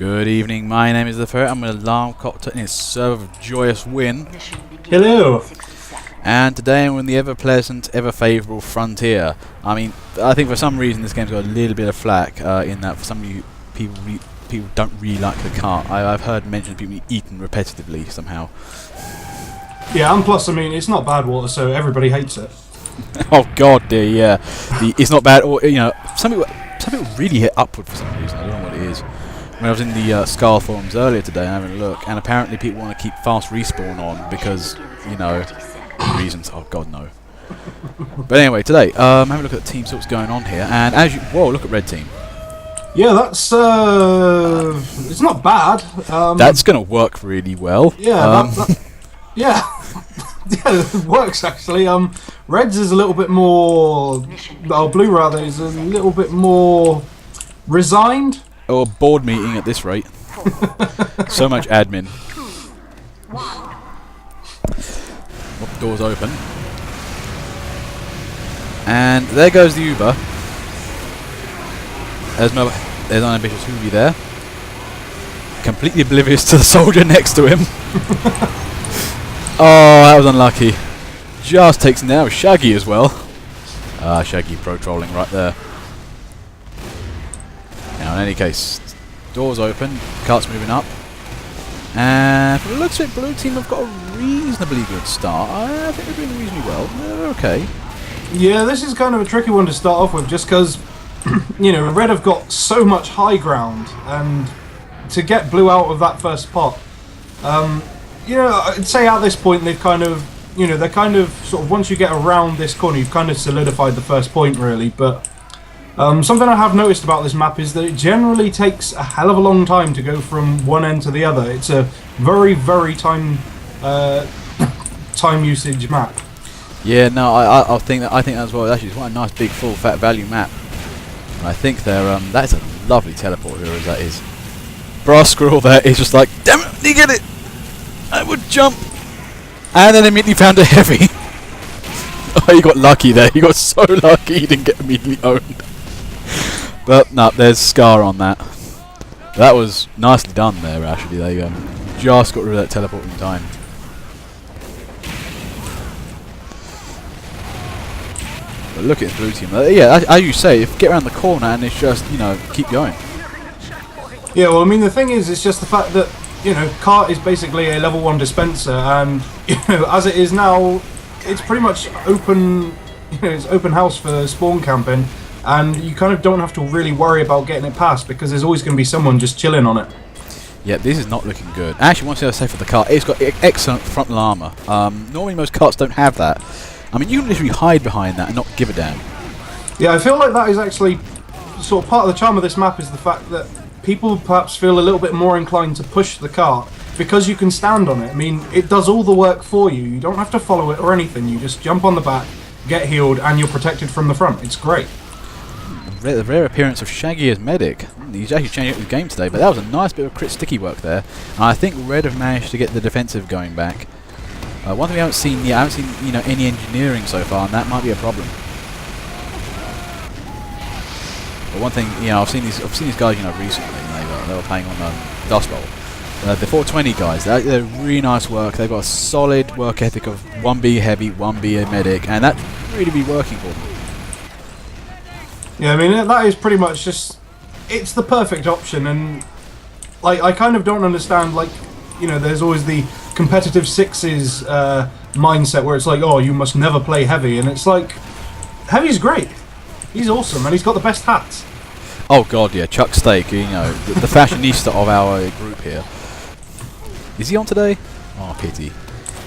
Good evening, my name is The Ferret. I'm an alarm clock in its serve of joyous win. Hello. And today I'm in the ever-pleasant, ever-favourable Frontier. I mean, I think for some reason this game's got a little bit of flack in that for some of you people don't really like the cart. I've heard mention of people eaten repetitively somehow. Yeah, and plus, I mean, it's not bad water, so everybody hates it. Oh god, dear, yeah. It's not bad, or some people really hit upward for some reason. I don't know what it is. When I was in the Skull forums earlier today having a look, and apparently people want to keep fast respawn on because, reasons. Oh god, no. But anyway, today, have a look at the team, see what's going on here, and as you... Whoa, look at red team. Yeah, that's, it's not bad. That's going to work really well. Yeah, yeah. Yeah, it works actually. Reds is a little bit more... blue rather, is a little bit more resigned. Or board meeting at this rate. So much admin. Oh, doors open. And there goes the Uber. There's unambitious Hoovy there. Completely oblivious to the soldier next to him. Oh, that was unlucky. Just takes him down with Shaggy as well. Shaggy pro trolling right there. Now, in any case, doors open, cart's moving up, and from the looks of it, blue team have got a reasonably good start. I think they're doing reasonably well. They're okay. Yeah, this is kind of a tricky one to start off with, just because, red have got so much high ground, and to get blue out of that first pot, I'd say at this point they've kind of, they're kind of sort of once you get around this corner, you've kind of solidified the first point really, but. Something I have noticed about this map is that it generally takes a hell of a long time to go from one end to the other. It's a very, very time usage map. Yeah, no, I think that as well. Actually, it's quite a nice, big, full, fat value map. And I think that's a lovely teleport here, as that is. Brass Squirrel there is just like, damn it, you get it! I would jump, and then immediately found a heavy. Oh, you got lucky there. You got so lucky you didn't get immediately owned. But no, there's Scar on that. That was nicely done there, actually. They just got rid of that teleport in time. But look at the blue team. Yeah, as you say, if you get around the corner and it's just, keep going. Yeah, well, I mean, the thing is, it's just the fact that, Cart is basically a level 1 dispenser, and, as it is now, it's pretty much open, it's open house for spawn camping. And you kind of don't have to really worry about getting it past because there's always going to be someone just chilling on it. Yeah, this is not looking good. Actually, one thing I say for the cart, it's got excellent frontal armour. Normally most carts don't have that. I mean, you can literally hide behind that and not give a damn. Yeah, I feel like that is actually sort of part of the charm of this map is the fact that people perhaps feel a little bit more inclined to push the cart because you can stand on it. I mean, it does all the work for you. You don't have to follow it or anything. You just jump on the back, get healed, and you're protected from the front. It's great. The rare appearance of Shaggy as medic. He's actually changing up the game today, but that was a nice bit of crit sticky work there. And I think Red have managed to get the defensive going back. One thing we haven't seen yet, I haven't seen any engineering so far, and that might be a problem. But one thing, I've seen these guys, recently. They were playing on Dust Bowl. The 420 guys, they're really nice work. They've got a solid work ethic of 1B heavy, 1B a medic, and that's really be working for them. Yeah, I mean, that is pretty much just... It's the perfect option, and... I kind of don't understand, there's always the competitive sixes mindset where it's like, oh, you must never play heavy, and it's like... Heavy's great. He's awesome, and he's got the best hats. Oh god, yeah, Chuck Steak, the fashionista of our group here. Is he on today? Oh, pity.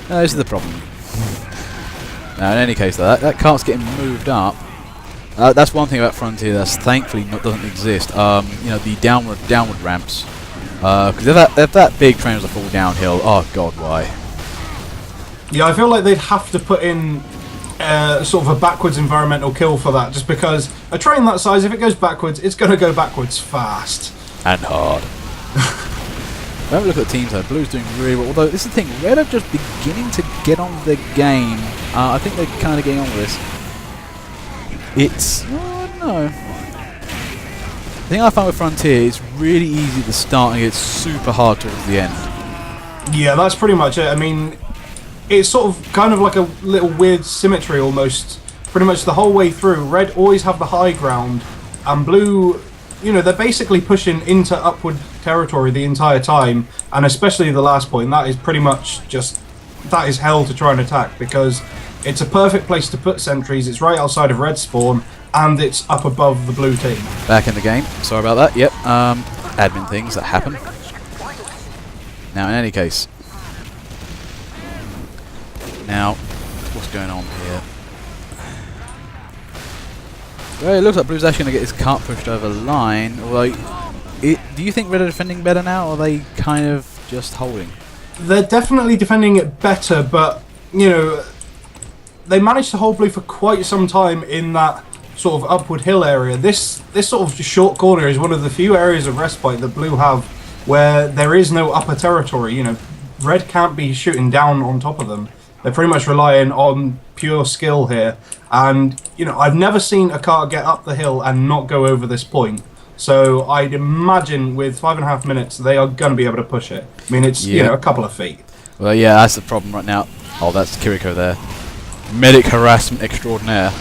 No, this is the problem. Now, in any case, though, that cart's getting moved up. That's one thing about Frontier that's thankfully doesn't exist. The downward ramps. Because if that big train was to fall downhill, oh god, why? Yeah, I feel like they'd have to put in sort of a backwards environmental kill for that, just because a train that size, if it goes backwards, it's going to go backwards fast. And hard. Have a look at the teams though. Blue's doing really well, although this is the thing, Red are just beginning to get on the game. I think they're kind of getting on with this. It's... oh, no. The thing I find with Frontier, it's really easy at the start and it's super hard towards the end. Yeah, that's pretty much it. I mean, it's sort of kind of like a little weird symmetry almost. Pretty much the whole way through. Red always have the high ground, and blue, you know, they're basically pushing into upward territory the entire time, and especially the last point, that is pretty much just, that is hell to try and attack, because it's a perfect place to put sentries, it's right outside of red spawn, and it's up above the blue team. Back in the game, sorry about that, yep, admin things that happen. Now in any case, now, what's going on here? Well, it looks like Blue's actually going to get his cart pushed over the line. Although, do you think Red are defending better now, or are they kind of just holding? They're definitely defending it better, but, you know, they managed to hold Blue for quite some time in that sort of upward hill area. This sort of short corner is one of the few areas of respite that Blue have where there is no upper territory. You know, Red can't be shooting down on top of them. They're pretty much relying on pure skill here. And, you know, I've never seen a car get up the hill and not go over this point. So I'd imagine with 5.5 minutes, they are going to be able to push it. I mean, it's, you know, a couple of feet. Well, yeah, that's the problem right now. Oh, that's Kiriko there. Medic harassment extraordinaire.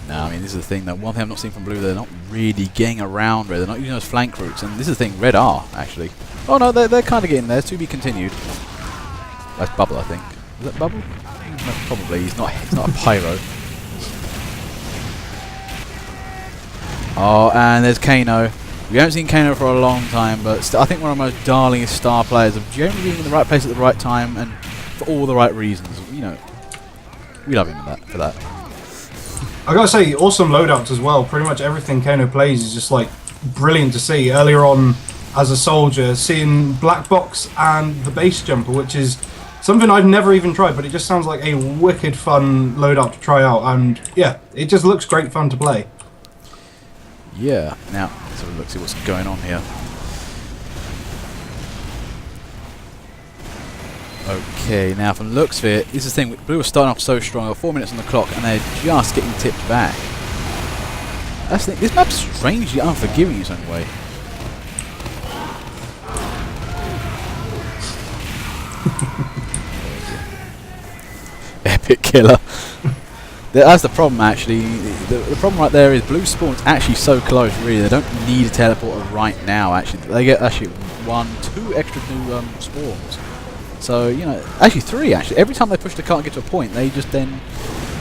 No, I mean, this is the thing, that one thing I've not seen from Blue, they're not really getting around Red. They're not using those flank routes, and this is the thing, Red are, actually. Oh no, they're kind of getting there, to be continued. That's Bubble, I think. Is that Bubble? No, probably, he's not a pyro. Oh, and there's Kano. We haven't seen Kano for a long time, but I think one of the most darlingest star players of generally being in the right place at the right time, and for all the right reasons. You know, we love him for that. I gotta say, awesome loadouts as well. Pretty much everything Kano plays is just like brilliant to see. Earlier on, as a soldier, seeing Black Box and the base jumper, which is something I've never even tried, but it just sounds like a wicked fun loadout to try out. And yeah, it just looks great fun to play. Yeah. Now, let's have a look, see what's going on here. Okay, now from the looks of it, this is the thing, Blue was starting off so strong, 4 minutes on the clock, and they're just getting tipped back. That's the thing, this map's strangely unforgiving in its own way. Epic killer. That's the problem, actually. The problem right there is Blue spawn's actually so close, really. They don't need a teleporter right now, actually. They get actually 2 extra new spawns. So, you know, actually 3, actually. Every time they push the cart and get to a point, they just then,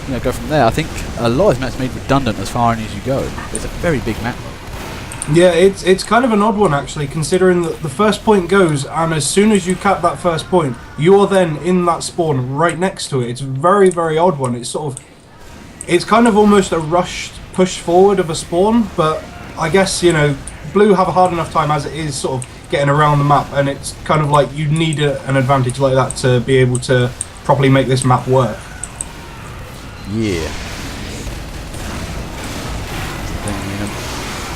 you know, go from there. I think a lot of this map's made redundant as far in as you go. It's a very big map. Yeah, it's kind of an odd one, actually, considering that the first point goes, and as soon as you cap that first point, you're then in that spawn right next to it. It's a very, very odd one. It's sort of, it's kind of almost a rushed push forward of a spawn, but I guess, you know, Blue have a hard enough time as it is sort of getting around the map, and it's kind of like you need an advantage like that to be able to properly make this map work. Yeah.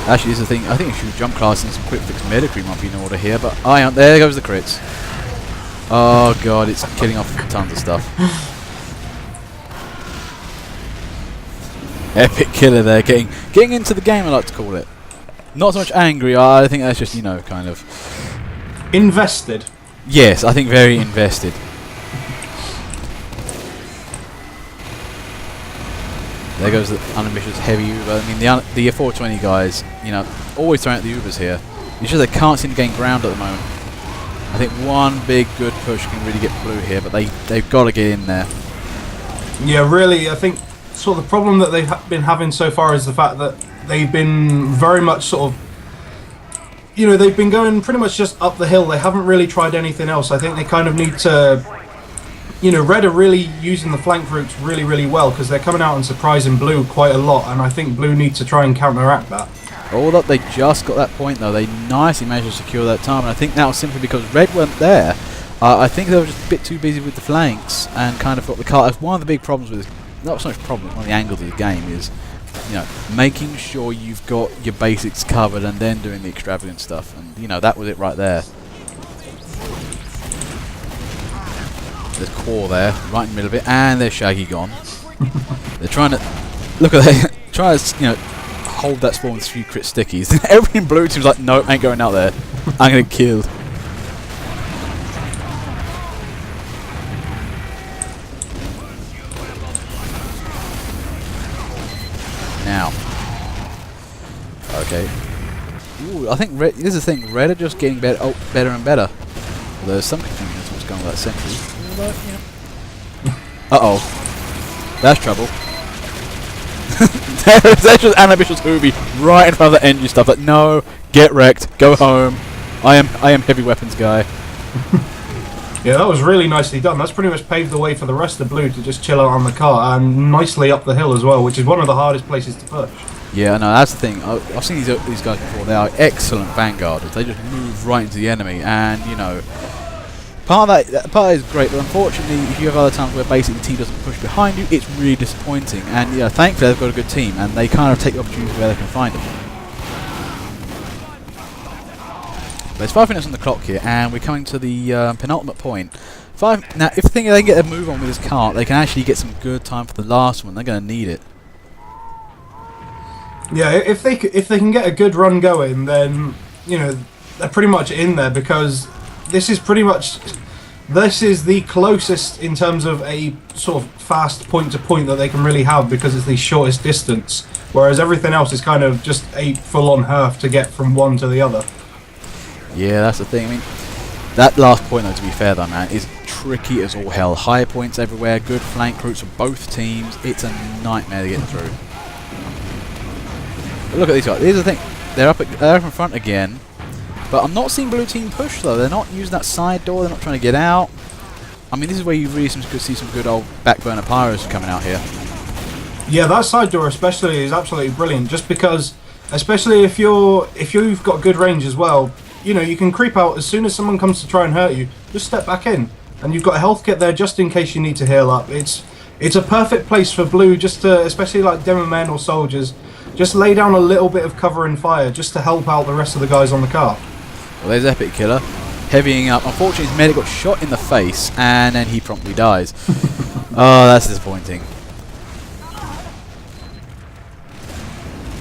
Actually, this is the thing. I think I should jump class and some quick fix medicry might be in order here, but there goes the crits. Oh god, it's killing off tons of stuff. Epic killer there, getting into the game, I like to call it. Not so much angry, I think that's just, you know, kind of... Invested. Yes, I think very invested. There goes the unambitious heavy Uber. I mean, the 420 guys, you know, always throwing out the Ubers here. It's just they can't seem to gain ground at the moment. I think one big good push can really get Blue here, but they've got to get in there. Yeah, really, I think sort of the problem that they've been having so far is the fact that they've been very much sort of, you know, they've been going pretty much just up the hill. They haven't really tried anything else. I think they kind of need to, you know, Red are really using the flank routes really, really well because they're coming out and surprising Blue quite a lot, and I think Blue need to try and counteract that. All that they just got that point though, they nicely managed to secure that time, and I think that was simply because Red weren't there. I think they were just a bit too busy with the flanks and kind of got the cart. That's one of the big problems with this, not so much problem, one of the angles of the game is, you know, making sure you've got your basics covered and then doing the extravagant stuff, and you know, that was it right there. There's Core there, right in the middle of it, and there's Shaggy gone. They're trying to look at that, trying to hold that spawn with a few crit stickies. Everything in blue team's like, no, ain't going out there. I'm gonna get killed. Now, okay. Ooh, I think red, this is the thing. Red are just getting better, better and better. Although there's some confusion as to what's going on with that sentry. Uh-oh. That's trouble. There's just Ambitious Ubi right in front of the engine stuff. Like, no, get wrecked, go home. I am heavy weapons guy. Yeah, that was really nicely done. That's pretty much paved the way for the rest of blue to just chill out on the car and nicely up the hill as well, which is one of the hardest places to push. Yeah, no, that's the thing. I've seen these guys before. They are excellent vanguarders. They just move right into the enemy, and part of that is great. But unfortunately, if you have other times where basically the team doesn't push behind you, it's really disappointing. And thankfully they've got a good team, and they kind of take the opportunities where they can find them. There's 5 minutes on the clock here, and we're coming to the penultimate point. Now, if they can get a move on with this cart, they can actually get some good time for the last one. They're going to need it. Yeah, if they can get a good run going, then they're pretty much in there, because this is the closest in terms of a sort of fast point to point that they can really have, because it's the shortest distance, whereas everything else is kind of just a full-on half to get from one to the other. Yeah, that's the thing. I mean, that last point, though, to be fair, though, man, is tricky as all hell. High points everywhere, good flank routes for both teams. It's a nightmare to get through. But look at these guys. Here's the thing. They're up in front again. But I'm not seeing blue team push, though. They're not using that side door. They're not trying to get out. I mean, this is where you really see some good old backburner pyros coming out here. Yeah, that side door especially is absolutely brilliant. Just because, especially if you've got good range as well, you can creep out as soon as someone comes to try and hurt you. Just step back in, and you've got a health kit there just in case you need to heal up. It's a perfect place for blue, just to, especially like demo men or soldiers, just lay down a little bit of cover and fire just to help out the rest of the guys on the car. Well, there's Epic Killer, heavying up. Unfortunately, his medic got shot in the face, and then he promptly dies. Oh, that's disappointing.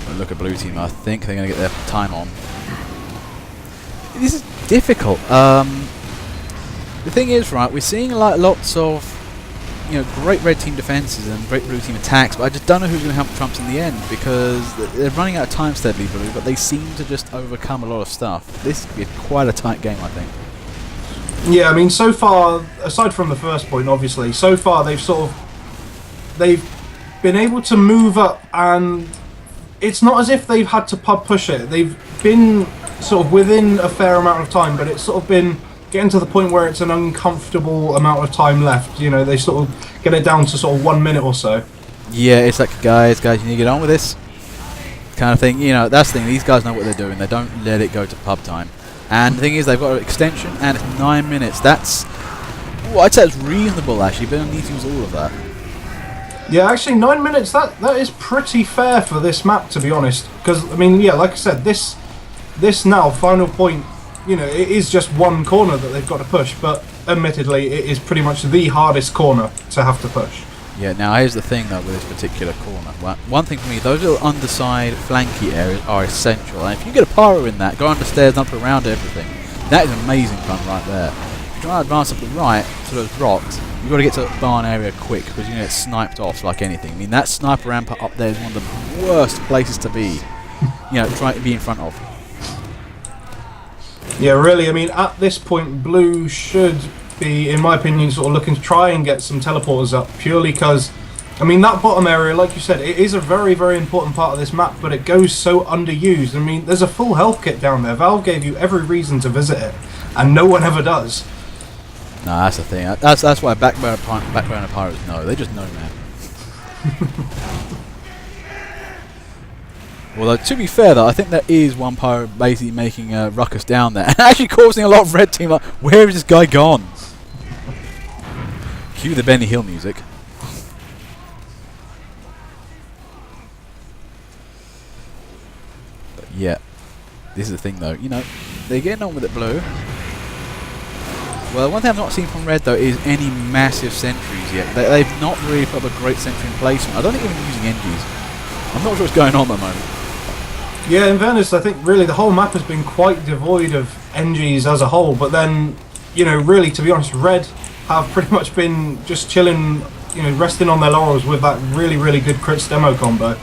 But look at blue team. I think they're going to get their time on. This is difficult. The thing is, right, we're seeing lots of great red team defenses and great blue team attacks, but I just don't know who's going to help Trumps in the end, because they're running out of time steadily, blue, but they seem to just overcome a lot of stuff. This could be quite a tight game, I think. Yeah, I mean, so far, aside from the first point, obviously, so far they've been able to move up, and it's not as if they've had to push it. They've been sort of within a fair amount of time, but it's sort of been getting to the point where it's an uncomfortable amount of time left. They sort of get it down to sort of 1 minute or so. Yeah, it's like, guys, you need to get on with this kind of thing. That's the thing. These guys know what they're doing. They don't let it go to pub time. And the thing is, they've got an extension, and it's 9 minutes. That's, I'd say it's reasonable, actually, but they don't need to use all of that. Yeah, actually, 9 minutes, that is pretty fair for this map, to be honest. Because, I mean, yeah, like I said, this now, final point, it is just one corner that they've got to push, but admittedly, it is pretty much the hardest corner to have to push. Yeah, now here's the thing, though, with this particular corner. One thing for me, those little underside flanky areas are essential, and if you get a pyro in that, go understairs and up around everything, that is amazing fun right there. If you try to advance up the right to those rocks, you've got to get to the barn area quick, because you're going to get sniped off like anything. I mean, that sniper ramp up there is one of the worst places to be, try to be in front of. Yeah, really, I mean, at this point, blue should be, in my opinion, sort of looking to try and get some teleporters up, purely because, I mean, that bottom area, like you said, it is a very, very important part of this map, but it goes so underused. I mean, there's a full health kit down there. Valve gave you every reason to visit it, and no one ever does. No, that's the thing. That's why backburner pirates know. They just know, man. Although, to be fair, though, I think there is one pirate basically making a ruckus down there, and actually causing a lot of red team. Like, where is this guy gone? Cue the Benny Hill music. But yeah, this is the thing, though. They're getting on with it, blue. Well, one thing I've not seen from Red though is any massive sentries yet. They've not really put up a great sentry in placement. I don't think even using NGs. I'm not sure what's going on at the moment. Yeah, in fairness, I think really the whole map has been quite devoid of NGs as a whole, but then, you know, really, to be honest, Red have pretty much been just chilling, you know, resting on their laurels with that really, really good Crits demo combo.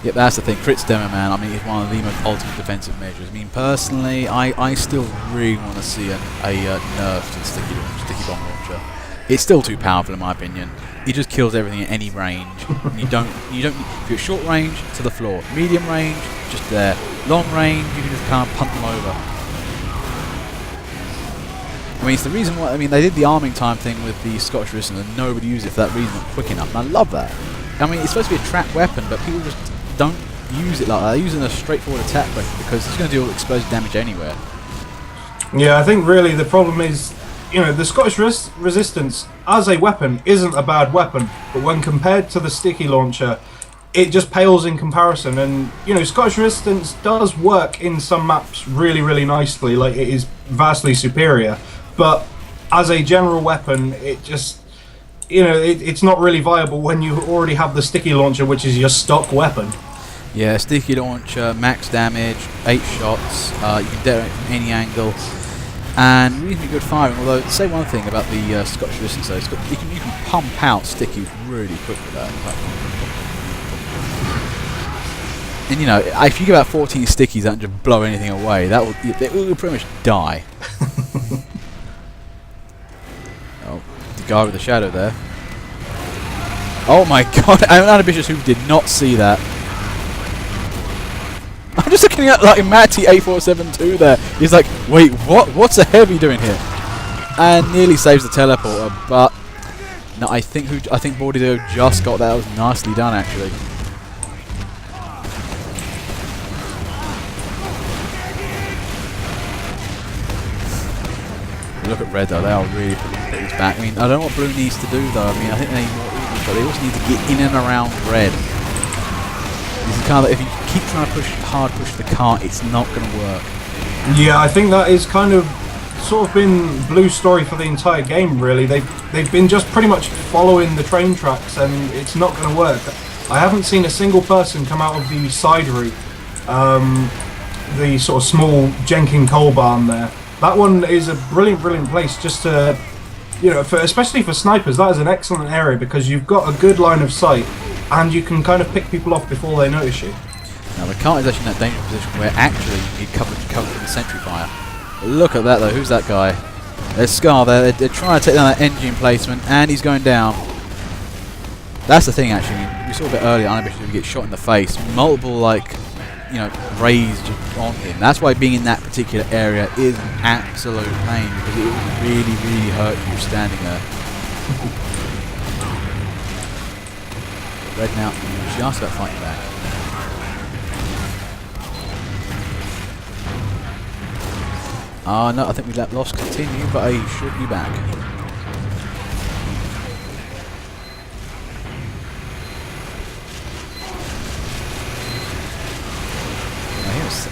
Yep, that's the thing. Crits demo, man, I mean, it's one of the most ultimate defensive measures. I mean, personally, I still really want to see a nerf to the sticky bomb launcher. It's still too powerful in my opinion. It just kills everything at any range. you don't. If you're short range, to the floor. Medium range, just there. Long range, you can just kind of punt them over. I mean, it's the reason why. I mean, they did the arming time thing with the Scottish Resistance, and nobody used it for that reason, not quick enough. And I love that. I mean, it's supposed to be a trap weapon, but people just don't use it like that. They're using a straightforward attack weapon because it's going to deal explosive damage anywhere. Yeah, I think really the problem is, you know, the Scottish Resistance as a weapon isn't a bad weapon, but when compared to the sticky launcher, it just pales in comparison. And, you know, Scottish Resistance does work in some maps really, really nicely, like it is vastly superior, but as a general weapon, it just, you know, it's not really viable when you already have the sticky launcher, which is your stock weapon. Yeah, sticky launcher, max damage, 8 shots, you can detonate from any angle, and reasonably good firing. Although, say one thing about the Scottish Resistance, though, you can pump out stickies really quick with that. And you know, if you give out 14 stickies that and just blow anything away, they will pretty much die. Oh, the guy with the shadow there. Oh my god, Unambitious who did not see that. I'm just looking at like Matty A472 there. He's like, wait, what? What's a heavy doing here? And nearly saves the teleporter, but no, I think Bordido just got that. That was nicely done, actually. Look at Red though; they are really putting things back. I mean, I don't know what Blue needs to do though. I mean, I think they need more Eagles, but they also need to get in and around Red. This is kind of, if you keep trying to hard push the cart, it's not going to work. Yeah, I think that is kind of sort of been Blue's story for the entire game. Really, they've been just pretty much following the train tracks, and it's not going to work. I haven't seen a single person come out of the side route, the sort of small Jenkin coal barn there. That one is a brilliant place just to, you know, especially for snipers. That is an excellent area because you've got a good line of sight, and you can kind of pick people off before they notice you. Now the cart is actually in that dangerous position where actually you need cover from the sentry fire. But look at that though, who's that guy? There's Scar there, they're trying to take down that engine placement, and he's going down. That's the thing actually, we saw a bit earlier, Unambitious would get shot in the face. Multiple, like, you know, rays just on him. That's why being in that particular area is an absolute pain, because it will really, really hurt you standing there. Red now just about fighting back. No, I think we let loss continue, but I should be back.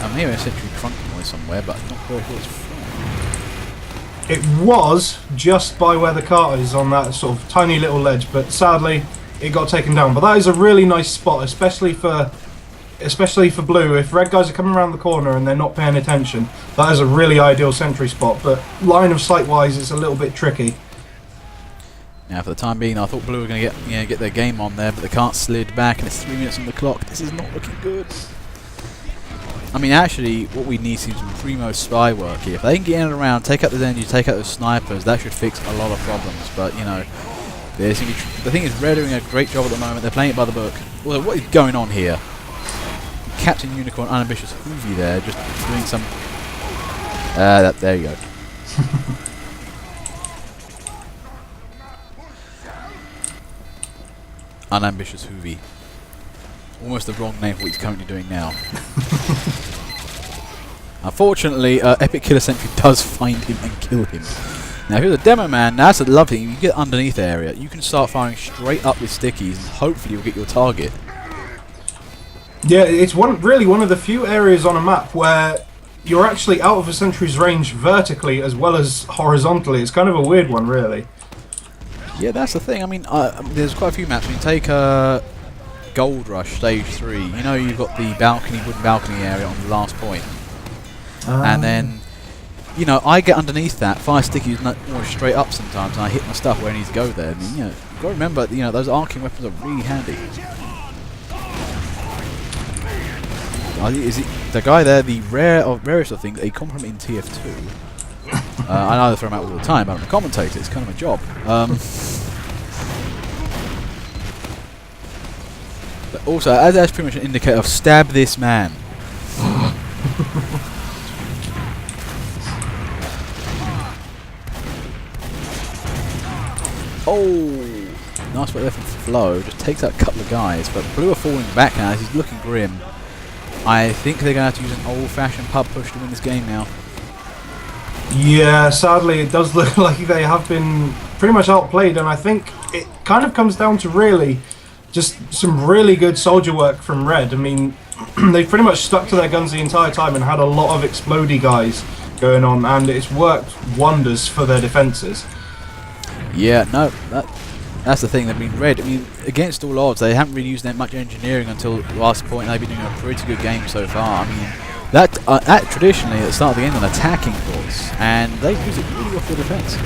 I'm hearing a sentry crunching noise somewhere, but I'm not sure where it's from. It was just by where the cart is on that sort of tiny little ledge, but sadly it got taken down. But that is a really nice spot, especially for Blue. If red guys are coming around the corner and they're not paying attention, that is a really ideal sentry spot. But line of sight wise, it's a little bit tricky. Now, for the time being, I thought Blue were going to get their game on there, but the cart slid back, and it's 3 minutes on the clock. This is not looking good. I mean, actually, what we need is some primo spy work here. If they can get in and around, take out the engines, take out those snipers, that should fix a lot of problems. But, you know, the thing is, Red are doing a great job at the moment. They're playing it by the book. Well, what is going on here? Captain Unicorn, Unambitious Hoovy there, just doing some... there you go. Unambitious Hoovy. Almost the wrong name for what he's currently doing now. Unfortunately, Epic Killer Sentry does find him and kill him. Now, if you're the demo man, now that's a lovely thing. You get underneath the area, you can start firing straight up with stickies, and hopefully you'll get your target. Yeah, it's really one of the few areas on a map where you're actually out of a sentry's range vertically as well as horizontally. It's kind of a weird one, really. Yeah, that's the thing. I mean, there's quite a few maps. When you take Gold Rush Stage 3, you know you've got the wooden balcony area on the last point. And then, you know, I get underneath that, fire stickies more straight up sometimes, and I hit my stuff where I need to go there. I mean, you know, you've got to remember, you know, those arcing weapons are really handy. Is it the guy there, the rarest of things, a compliment in TF2? I know they throw them out all the time, but I'm a commentator, it's kind of my job. But also, as that's pretty much an indicator of stab this man. Oh, nice work there from Flo. Just takes out a couple of guys, but Blue are falling back now. He's looking grim. I think they're going to have to use an old-fashioned pub push to win this game now. Yeah, sadly it does look like they have been pretty much outplayed, and I think it kind of comes down to really just some really good soldier work from Red. I mean, they've pretty much stuck to their guns the entire time and had a lot of explodey guys going on, and it's worked wonders for their defences. Yeah, no, that's the thing. They've been Red. I mean, against all odds, they haven't really used that much engineering until the last point. They've been doing a pretty good game so far. I mean, that traditionally at the start of the game an attacking force, and they use it really well for defence.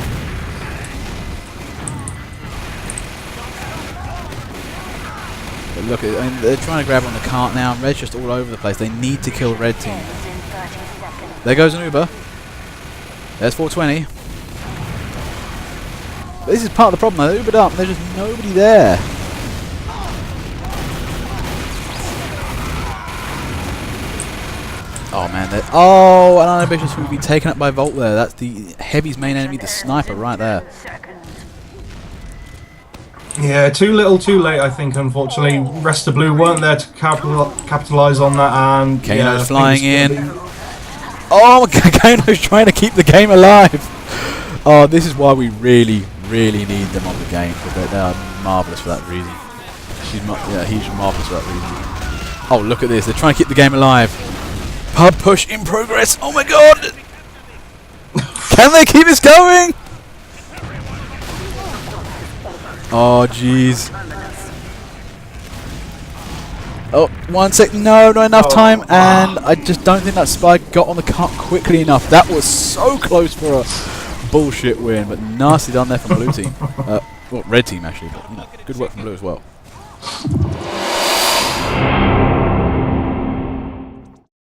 But look, I mean, they're trying to grab on the cart now, and Red's just all over the place. They need to kill Red team. There goes an Uber. There's 420. But this is part of the problem. They Ubered up, and there's just nobody there. Oh man, oh, an Unambitious who will be taken up by Volt there. That's the Heavy's main enemy, the sniper, right there. Yeah, too little, too late, I think, unfortunately. Rest of Blue weren't there to capitalise on that, and... Kano's flying in. Oh, Kano's trying to keep the game alive. Oh, this is why we really need them on the game, because they are marvellous for that reason. He's marvellous for that reason. Oh, look at this. They're trying to keep the game alive. Pub push in progress. Oh my god! Can they keep this going? Oh jeez. Oh, 1 sec. No, not enough time, and I just don't think that spy got on the cart quickly enough. That was so close for a bullshit win, but nasty done there from Blue team. Well, Red team actually, but you know, good work from Blue as well.